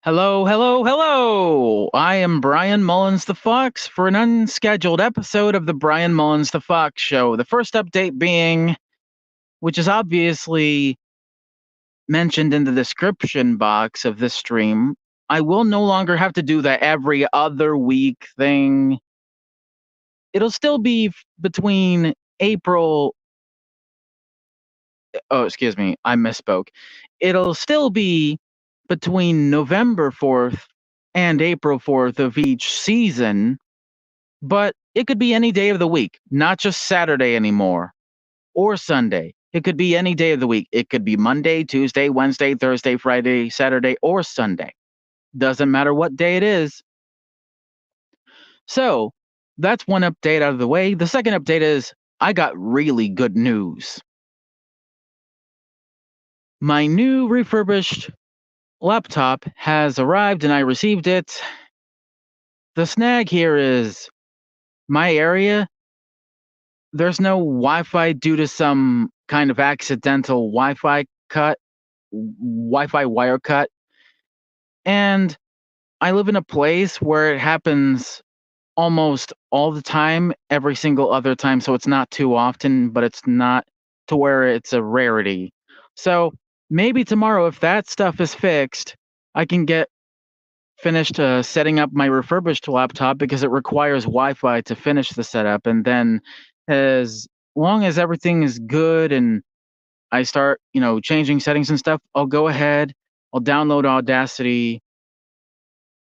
Hello, hello, hello! I am Bryan Mullins the Fox for an unscheduled episode of the Bryan Mullins the Fox Show. The first update being, which is obviously mentioned in the description box of this stream, I will no longer have to do the every other week thing. It'll still be between April. Oh, excuse me, I misspoke. It'll still be between November 4th and April 4th of each season, but it could be any day of the week, not just Saturday anymore or Sunday. It could be any day of the week. It could be Monday, Tuesday, Wednesday, Thursday, Friday, Saturday, or Sunday. Doesn't matter what day it is. So that's one update out of the way. The second update is I got really good news. My new refurbished laptop has arrived and I received it. The snag here is my area, there's no Wi-Fi due to some kind of accidental Wi-Fi wire cut. And I live in a place where it happens almost all the time, every single other time. So it's not too often, but it's not to where it's a rarity. So maybe tomorrow, if that stuff is fixed, I can get finished setting up my refurbished laptop because it requires Wi-Fi to finish the setup. And then as long as everything is good and I start, changing settings and stuff, I'll go ahead, I'll download Audacity.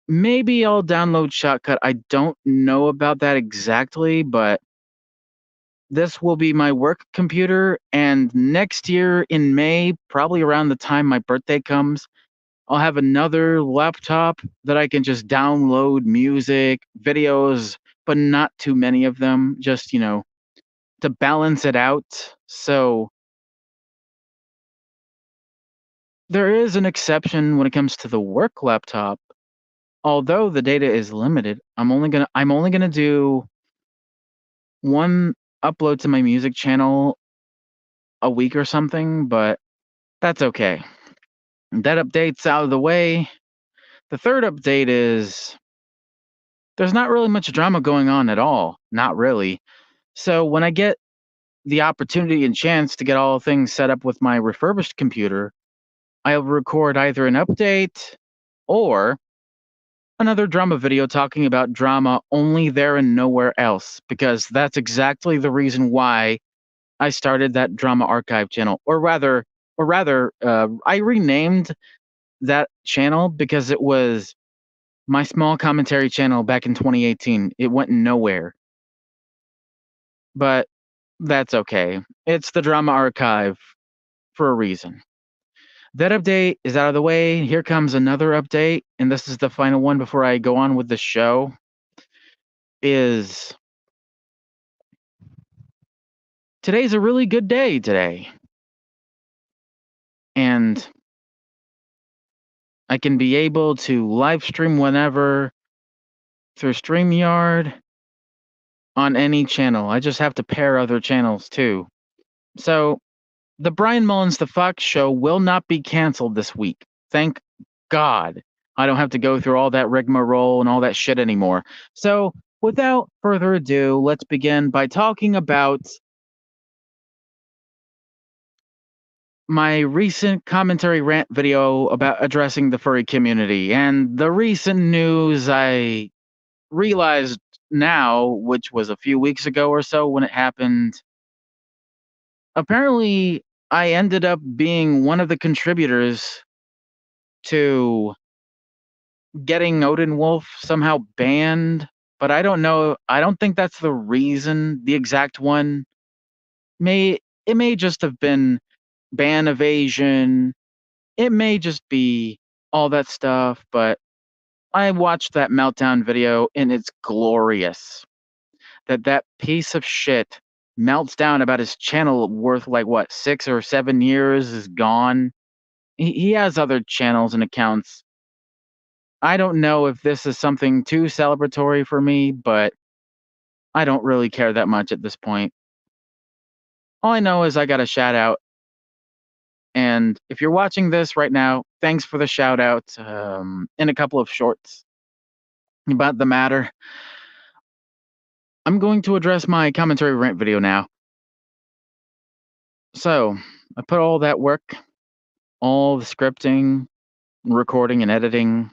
Maybe I'll download Shotcut. I don't know about that exactly, but this will be my work computer. And next year in May, probably around the time my birthday comes, I'll have another laptop that I can just download music, videos, but not too many of them, just, to balance it out. So there is an exception when it comes to the work laptop. Although the data is limited, I'm only gonna do one upload to my music channel a week or something, but that's okay. That update's out of the way. The third update is there's not really much drama going on at all. Not really. So when I get the opportunity and chance to get all things set up with my refurbished computer, I'll record either an update or another drama video talking about drama only there and nowhere else, because that's exactly the reason why I started that drama archive channel. Or rather, I renamed that channel because it was my small commentary channel back in 2018. It went nowhere. But that's okay. It's the drama archive for a reason. That update is out of the way. Here comes another update, and this is the final one before I go on with the show. Is today's a really good day today. And I can be able to live stream whenever through StreamYard on any channel. I just have to pair other channels too. So the Bryan Mullins the Fox Show will not be canceled this week. Thank God. I don't have to go through all that rigmarole and all that shit anymore. So without further ado, let's begin by talking about my recent commentary rant video about addressing the furry community and the recent news I realized now, which was a few weeks ago or so when it happened. Apparently, I ended up being one of the contributors to getting Odin Wolf somehow banned, but I don't know. I don't think that's the reason, the exact one. It may just have been ban evasion. It may just be all that stuff, but I watched that meltdown video and it's glorious. That piece of shit melts down about his channel worth like what 6 or 7 years is gone. He has other channels and accounts. I don't know if this is something too celebratory for me, but I don't really care that much at this point. All I know is I got a shout out And if you're watching this right now, thanks for the shout out in a couple of shorts about the matter. I'm going to address my commentary rant video now. So, I put all that work, all the scripting, recording, and editing.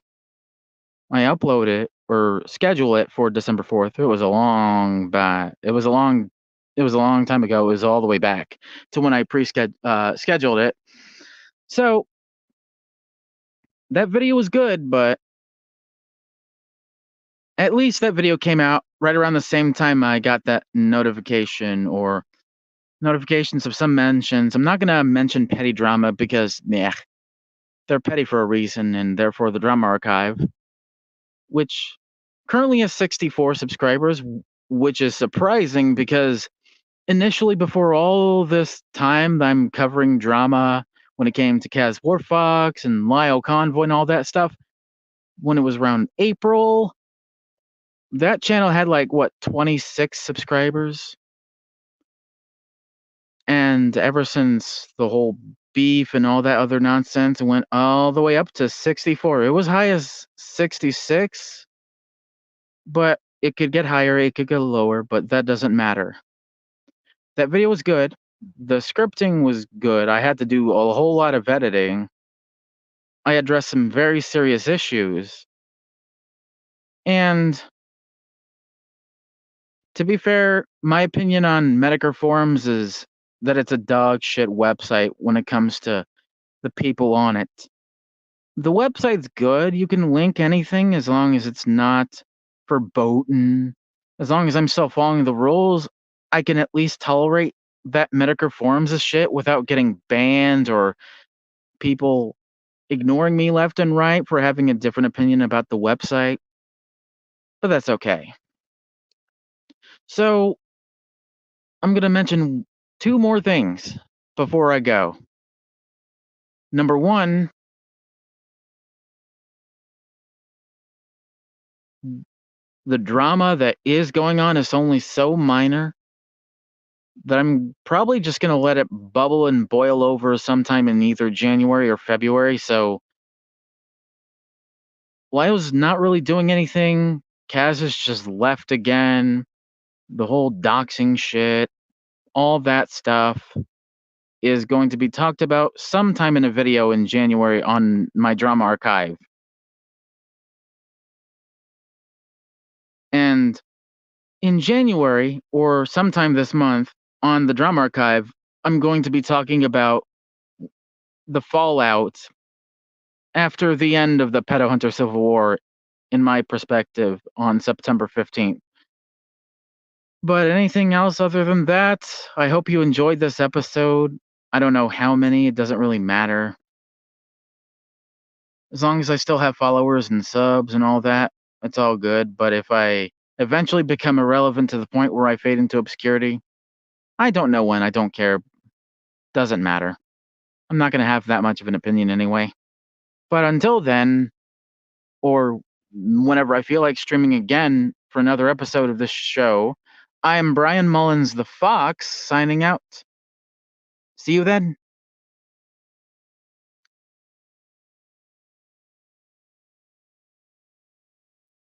I upload it or schedule it for December 4th. It was a long time ago. It was all the way back to when I scheduled it. So that video was good, but at least that video came out right around the same time I got that notification or notifications of some mentions. I'm not going to mention petty drama because, they're petty for a reason, and therefore the Drama Archive, which currently has 64 subscribers, which is surprising because initially, before all this time I'm covering drama when it came to Kaz Warfox and Lyle Convoy and all that stuff, when it was around April, that channel had 26 subscribers. And ever since the whole beef and all that other nonsense, it went all the way up to 64. It was high as 66, but it could get higher, it could get lower, but that doesn't matter. That video was good. The scripting was good. I had to do a whole lot of editing. I addressed some very serious issues. And to be fair, my opinion on Medicare forums is that it's a dog shit website when it comes to the people on it. The website's good. You can link anything as long as it's not verboten. As long as I'm still following the rules, I can at least tolerate that Medicare forums is shit without getting banned or people ignoring me left and right for having a different opinion about the website. But that's okay. So I'm going to mention two more things before I go. Number one, the drama that is going on is only so minor that I'm probably just going to let it bubble and boil over sometime in either January or February. So Lyle's not really doing anything. Kaz is just left again. The whole doxing shit, all that stuff is going to be talked about sometime in a video in January on my Drama Archive. And in January or sometime this month on the Drama Archive, I'm going to be talking about the fallout after the end of the Pedo Hunter Civil War, in my perspective, on September 15th. But anything else other than that, I hope you enjoyed this episode. I don't know how many, it doesn't really matter. As long as I still have followers and subs and all that, it's all good. But if I eventually become irrelevant to the point where I fade into obscurity, I don't know when, I don't care. Doesn't matter. I'm not going to have that much of an opinion anyway. But until then, or whenever I feel like streaming again for another episode of this show, I am Bryan Mullins the Fox, signing out. See you then.